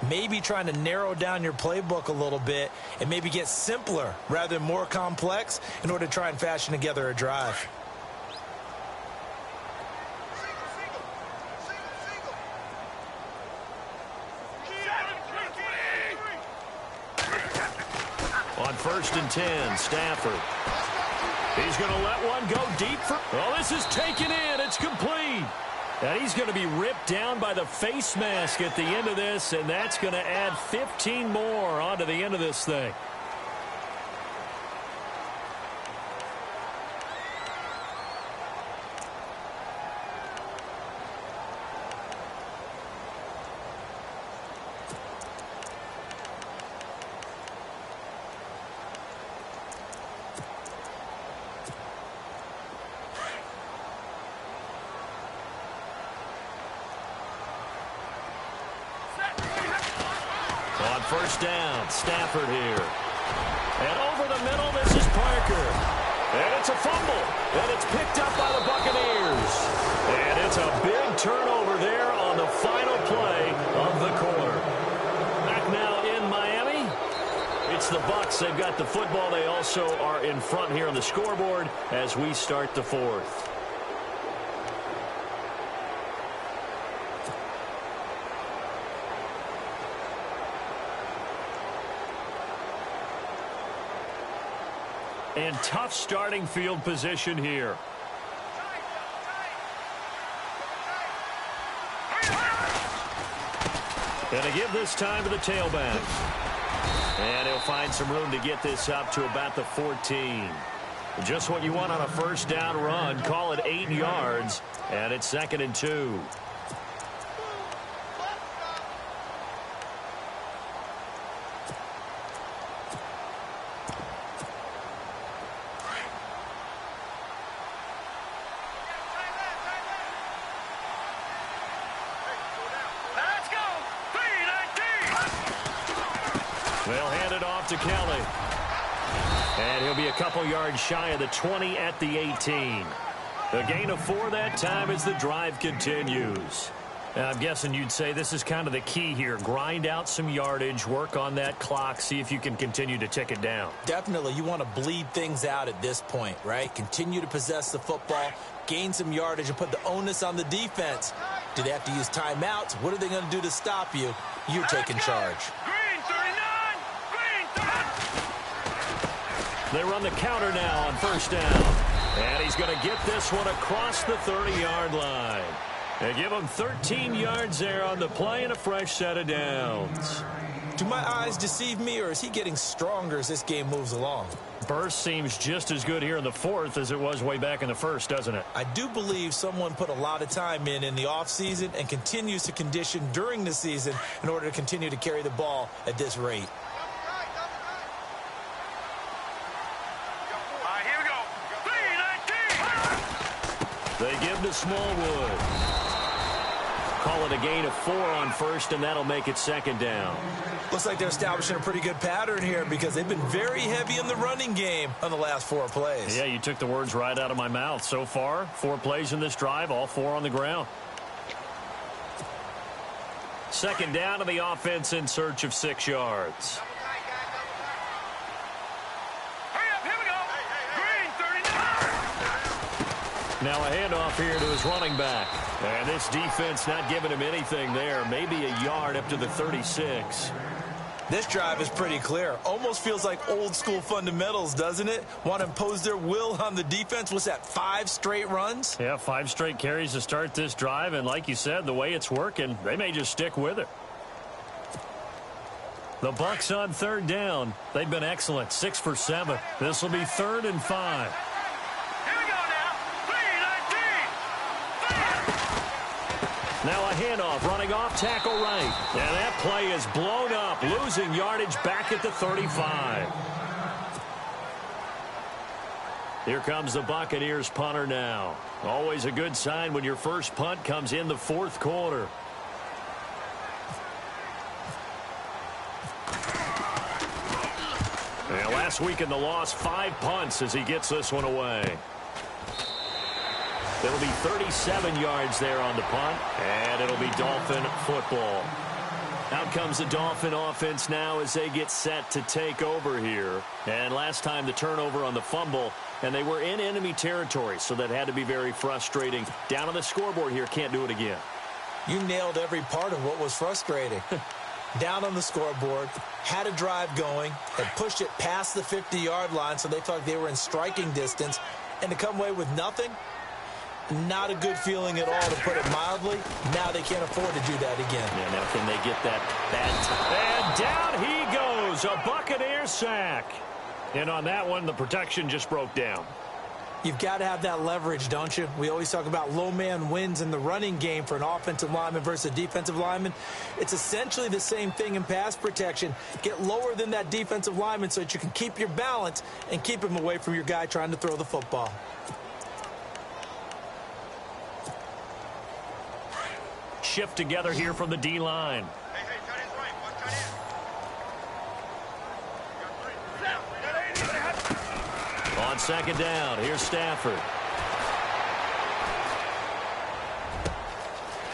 Maybe trying to narrow down your playbook a little bit and maybe get simpler rather than more complex in order to try and fashion together a drive. On 1st and 10, Stafford. He's going to let one go deep. Oh, this is taken in. It's complete. And he's going to be ripped down by the face mask at the end of this, and that's going to add 15 more onto the end of this thing. On 1st down, Stafford here. And over the middle, this is Parker. And it's a fumble. And it's picked up by the Buccaneers. And it's a big turnover there on the final play of the quarter. Back now in Miami. It's the Bucs. They've got the football. They also are in front here on the scoreboard as we start the 4th. And tough starting field position here. Gonna give this time to the tailback. And he'll find some room to get this up to about the 14. Just what you want on a 1st down run. Call it 8 yards. And it's 2nd and 2. They'll hand it off to Kelly. And he'll be a couple yards shy of the 20 at the 18. A gain of 4 that time as the drive continues. Now, I'm guessing you'd say this is kind of the key here. Grind out some yardage, work on that clock, see if you can continue to tick it down. Definitely. You want to bleed things out at this point, right? Continue to possess the football, gain some yardage, and put the onus on the defense. Do they have to use timeouts? What are they going to do to stop you? You're taking charge. They run the counter now on 1st down. And he's going to get this one across the 30-yard line. They give him 13 yards there on the play and a fresh set of downs. Do my eyes deceive me, or is he getting stronger as this game moves along? Burst seems just as good here in the 4th as it was way back in the 1st, doesn't it? I do believe someone put a lot of time in the offseason and continues to condition during the season in order to continue to carry the ball at this rate. They give to Smallwood. Call it a gain of 4 on 1st, and that'll make it 2nd down. Looks like they're establishing a pretty good pattern here because they've been very heavy in the running game on the last 4 plays. Yeah, you took the words right out of my mouth. So far, 4 plays in this drive, all 4 on the ground. 2nd down to the offense in search of 6 yards. Now a handoff here to his running back. And this defense not giving him anything there. Maybe a yard up to the 36. This drive is pretty clear. Almost feels like old school fundamentals, doesn't it? Want to impose their will on the defense. What's that, 5 straight runs? Yeah, 5 straight carries to start this drive. And like you said, the way it's working, they may just stick with it. The Bucs on 3rd down. They've been excellent. 6 for 7. This will be 3rd and 5. Now a handoff, running off tackle right. And that play is blown up, losing yardage back at the 35. Here comes the Buccaneers punter now. Always a good sign when your first punt comes in the 4th quarter. This week in the loss, 5 punts as he gets this one away. It'll be 37 yards there on the punt, and it'll be Dolphin football. Out comes the Dolphin offense now as they get set to take over here. And last time the turnover on the fumble, and they were in enemy territory, so that had to be very frustrating. Down on the scoreboard here, can't do it again. You nailed every part of what was frustrating. Down on the scoreboard, had a drive going, had pushed it past the 50-yard line, so they felt like they were in striking distance, and to come away with nothing, not a good feeling at all, to put it mildly. Now they can't afford to do that again. Yeah, now can they get that bad time? And down he goes, a Buccaneer sack. And on that one, the protection just broke down. You've got to have that leverage, don't you? We always talk about low man wins in the running game for an offensive lineman versus a defensive lineman. It's essentially the same thing in pass protection. Get lower than that defensive lineman so that you can keep your balance and keep him away from your guy trying to throw the football. Shift together here from the D-line. On second down, here's Stafford.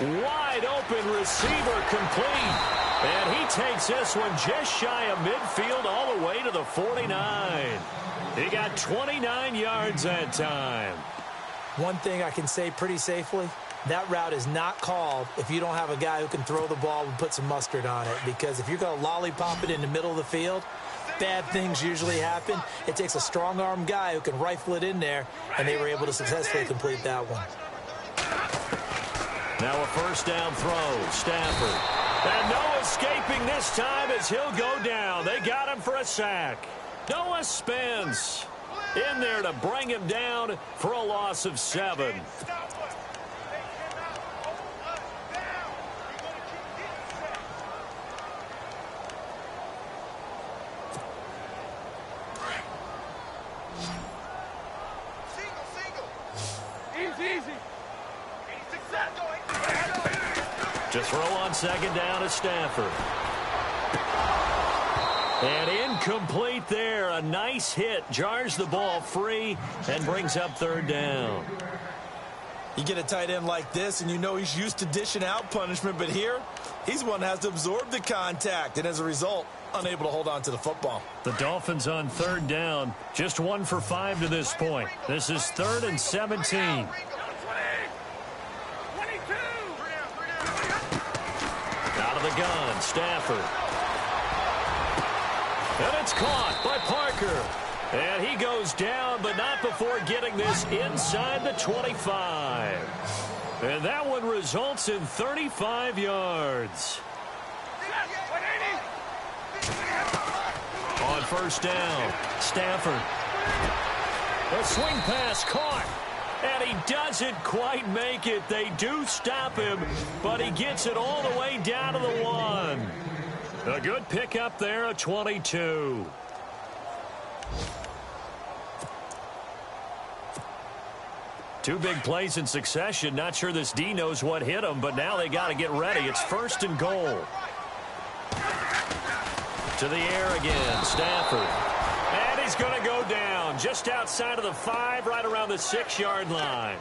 Wide open receiver complete. And he takes this one just shy of midfield all the way to the 49. He got 29 yards that time. One thing I can say pretty safely, that route is not called if you don't have a guy who can throw the ball and put some mustard on it. Because if you're going to lollipop it in the middle of the field, bad things usually happen. It takes a strong-arm guy who can rifle it in there, and they were able to successfully complete that one. Now a first down throw, Stafford. And no escaping this time as he'll go down. They got him for a sack. Noah Spence in there to bring him down for a loss of 7. To throw on second down is Stafford. And incomplete there. A nice hit. Jars the ball free and brings up third down. You get a tight end like this, and you know he's used to dishing out punishment, but here, he's one that has to absorb the contact, and as a result, unable to hold on to the football. The Dolphins on third down, just 1 for 5 to this point. This is 3rd and 17. Out of the gun, Stafford. And it's caught by Parker. And he goes down, but not before getting this inside the 25. And that one results in 35 yards. On first down, Stafford. A swing pass caught. And he doesn't quite make it. They do stop him, but he gets it all the way down to the 1. A good pickup there, a 22. Two big plays in succession. Not sure this D knows what hit him, but now they got to get ready. It's 1st and goal. To the air again, Stafford. And he's going to go down just outside of the 5, right around the 6-yard line.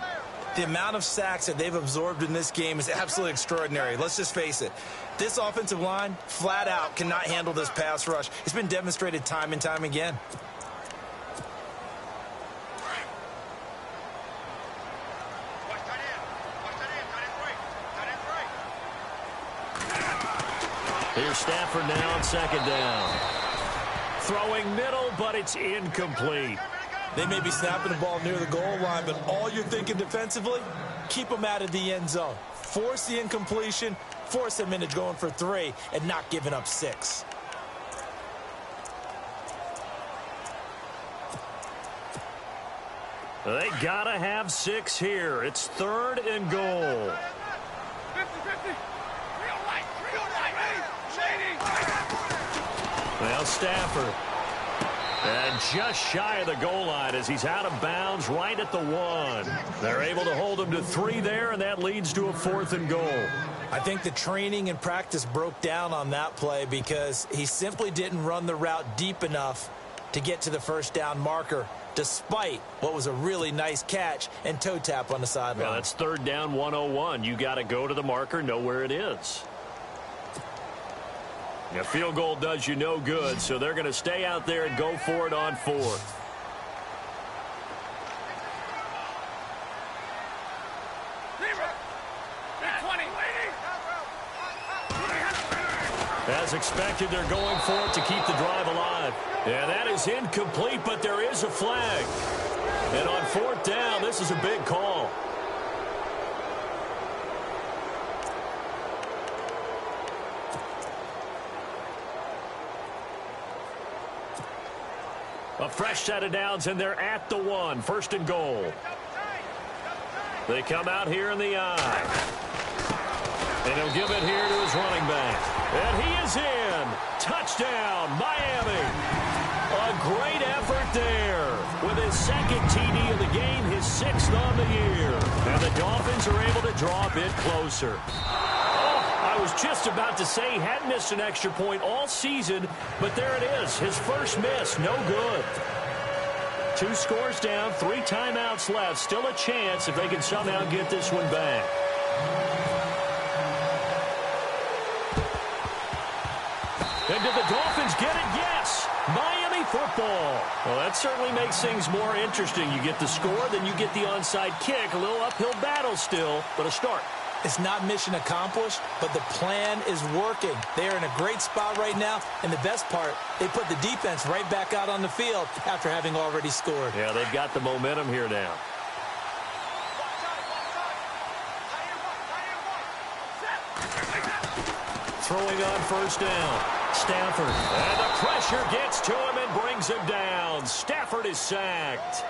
The amount of sacks that they've absorbed in this game is absolutely extraordinary. Let's just face it. This offensive line, flat out, cannot handle this pass rush. It's been demonstrated time and time again. Here's Stafford now on second down. Throwing middle, but it's incomplete. They may be snapping the ball near the goal line, but all you're thinking defensively, keep them out of the end zone. Force the incompletion, force them into going for 3, and not giving up 6. They gotta have 6 here. It's 3rd and goal. 50-50. Well, Stafford. And just shy of the goal line as he's out of bounds right at the 1. They're able to hold him to 3 there, and that leads to a 4th and goal. I think the training and practice broke down on that play because he simply didn't run the route deep enough to get to the first down marker, despite what was a really nice catch and toe tap on the sideline. Yeah, that's third down 101. You got to go to the marker, know where it is. A field goal does you no good, so they're going to stay out there and go for it on fourth. As expected, they're going for it to keep the drive alive. And that is incomplete, but there is a flag. And on fourth down, this is a big call. A fresh set of downs, and they're at the 1. First and goal. They come out here in the eye. And he'll give it here to his running back. And he is in. Touchdown, Miami. A great effort there. With his second TD of the game, his 6th on the year. And the Dolphins are able to draw a bit closer. I was just about to say he hadn't missed an extra point all season, but there it is. His first miss, no good. 2 scores down, 3 timeouts left. Still a chance if they can somehow get this one back. And did the Dolphins get it? Yes. Miami football. Well, that certainly makes things more interesting. You get the score, then you get the onside kick. A little uphill battle still, but a start. It's not mission accomplished, but the plan is working. They are in a great spot right now, and the best part, they put the defense right back out on the field after having already scored. Yeah, they've got the momentum here now. Throwing on first down. Stafford. And the pressure gets to him and brings him down. Stafford is sacked.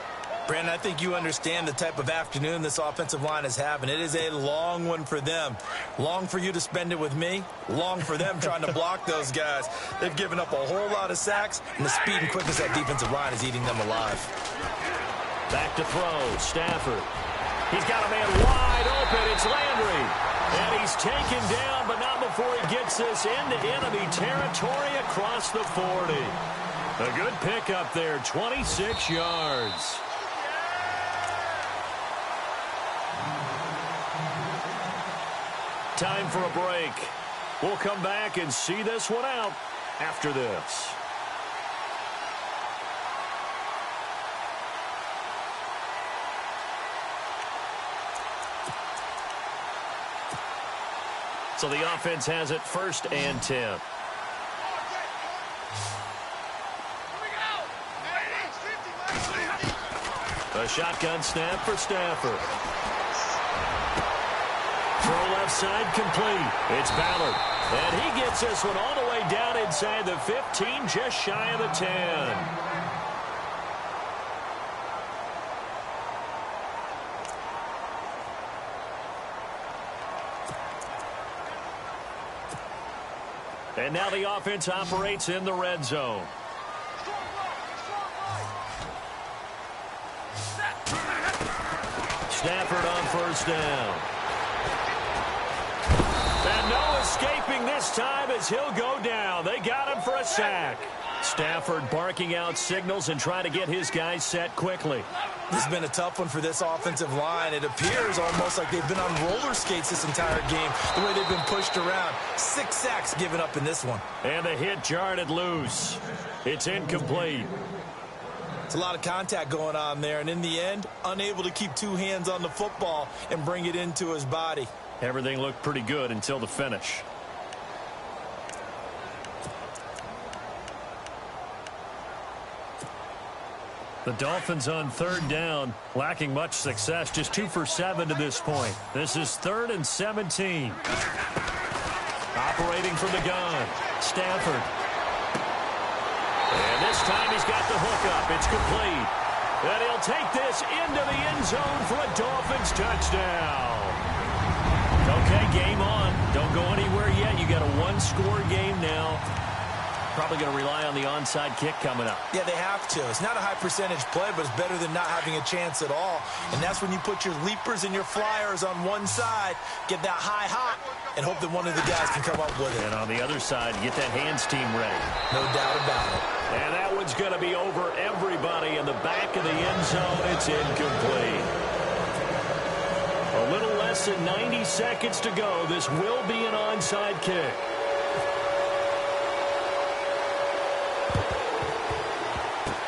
Brandon, I think you understand the type of afternoon this offensive line is having. It is a long one for them. Long for you to spend it with me. Long for them trying to block those guys. They've given up a whole lot of sacks, and the speed and quickness of that defensive line is eating them alive. Back to throw. Stafford. He's got a man wide open. It's Landry. And he's taken down, but not before he gets this into enemy territory across the 40. A good pickup there, 26 yards. Time for a break. We'll come back and see this one out after this. So the offense has it 1st and 10. A shotgun snap for Stafford. Throw left side complete. It's Ballard. And he gets this one all the way down inside the 15, just shy of the 10. And now the offense operates in the red zone. Stafford on first down. And no escaping this time as he'll go down. They got him for a sack. Stafford barking out signals and trying to get his guys set quickly. This has been a tough one for this offensive line. It appears almost like they've been on roller skates this entire game, the way they've been pushed around. 6 sacks given up in this one. And the hit jarred it loose. It's incomplete. It's a lot of contact going on there, and in the end, unable to keep 2 hands on the football and bring it into his body. Everything looked pretty good until the finish. The Dolphins on 3rd down, lacking much success, just 2 for 7 to this point. This is 3rd and 17. Operating from the gun, Stafford. And this time he's got the hookup. It's complete. And he'll take this into the end zone for a Dolphins touchdown. Okay, game on. Don't go anywhere yet. You got a 1-score game now. Probably going to rely on the onside kick coming up. Yeah, they have to. It's not a high percentage play, but it's better than not having a chance at all. And that's when you put your leapers and your flyers on one side, get that high hop, and hope that one of the guys can come up with it. And on the other side, get that hands team ready. No doubt about it. And that one's going to be over everybody in the back of the end zone. It's incomplete. A little less than 90 seconds to go. This will be an onside kick.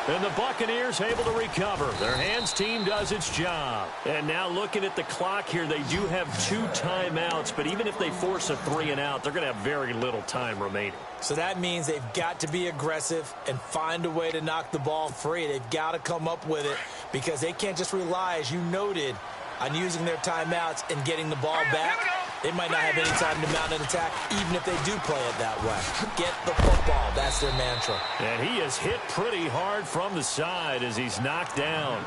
And the Buccaneers able to recover. Their hands team does its job. And now looking at the clock here, they do have 2 timeouts, but even if they force a 3-and-out, they're going to have very little time remaining. So that means they've got to be aggressive and find a way to knock the ball free. They've got to come up with it because they can't just rely, as you noted, on using their timeouts and getting the ball back. They might not have any time to mount an attack, even if they do play it that way. Get the football. That's their mantra. And he is hit pretty hard from the side as he's knocked down.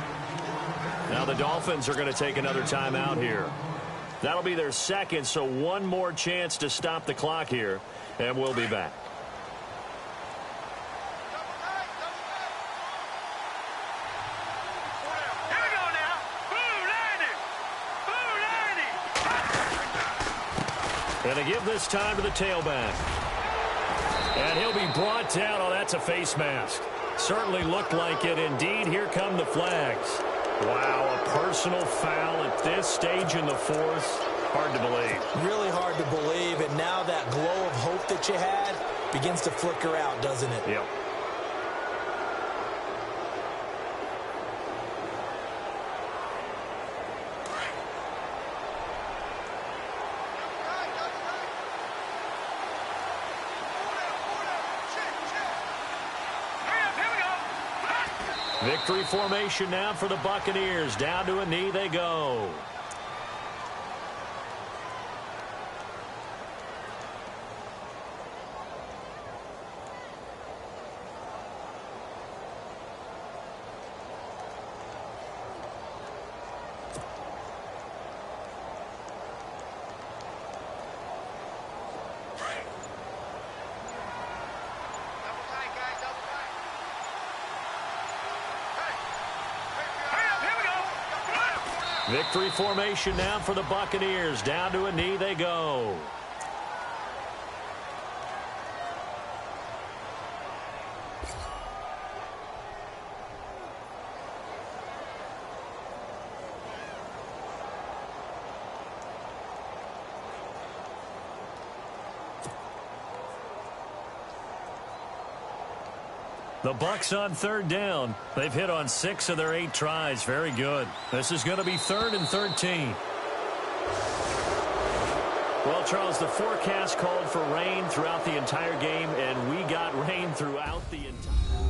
Now the Dolphins are going to take another timeout here. That'll be their second, so one more chance to stop the clock here, and we'll be back. And to give this time to the tailback. And he'll be brought down. Oh, that's a face mask. Certainly looked like it. Indeed, here come the flags. Wow, a personal foul at this stage in the fourth. Hard to believe. Really hard to believe. And now that glow of hope that you had begins to flicker out, doesn't it? Yep. Victory formation now for the Buccaneers. Down to a knee they go. Victory formation now for the Buccaneers. Down to a knee they go. The Bucs on third down. They've hit on 6 of their 8 tries. Very good. This is going to be 3rd and 13. Well, Charles, the forecast called for rain throughout the entire game, and we got rain throughout the entire